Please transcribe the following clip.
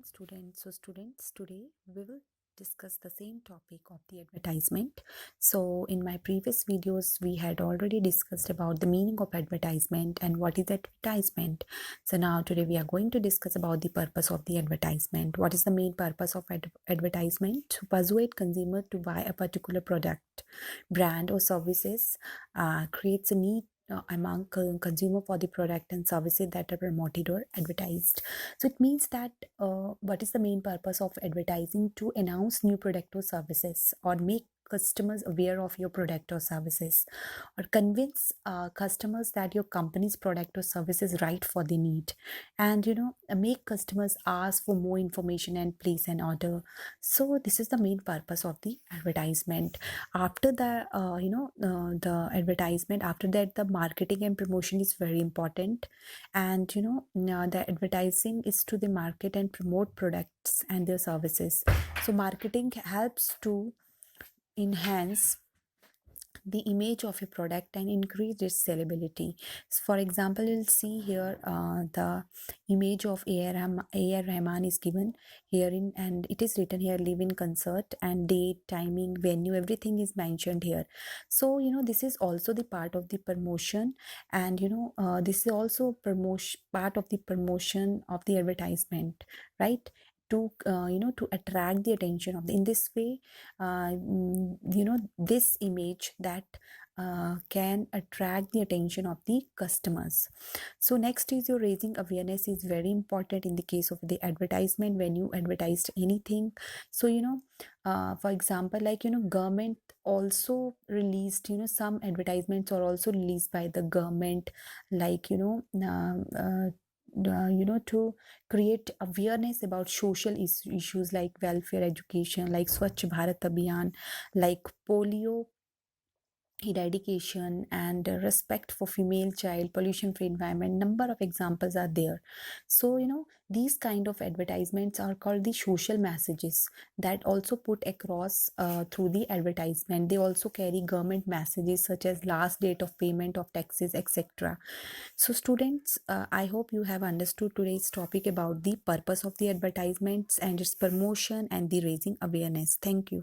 students. So students, today we will discuss the same topic of the advertisement. So in my previous videos we had already discussed about the meaning of advertisement and what is advertisement. So now today we are going to discuss about the purpose of the advertisement. What is the main purpose of advertisement? To persuade consumer to buy a particular product, brand or services, creates a need among consumer for the product and services that are promoted or advertised. So it means that what is the main purpose of advertising? To announce new product or services, or make customers aware of your product or services, or convince customers that your company's product or service is right for the need, and make customers ask for more information and place an order. So this is the main purpose of the advertisement. After the the advertisement, after that the marketing and promotion is very important. And the advertising is to the market and promote products and their services. So marketing helps to enhance the image of a product and increase its sellability. So for example, you'll see here the image of A.R. Rahman is given here and it is written here live in concert, and date, timing, venue, everything is mentioned here. So this is also the part of the promotion, and this is also promotion, part of the promotion of the advertisement, right? To to attract the attention of in this way, this image that can attract the attention of the customers. So next is your raising awareness is very important in the case of the advertisement. When you advertised anything, so for example, like government also released, some advertisements are also released by the government, like to create awareness about social issues like welfare, education, like Swachh Bharat Abhiyan, like polio eradication, and respect for female child, pollution free environment. Number of examples are there. So these kind of advertisements are called the social messages that also put across through the advertisement. They also carry government messages such as last date of payment of taxes, etc. So students, I hope you have understood today's topic about the purpose of the advertisements and its promotion and the raising awareness. Thank you.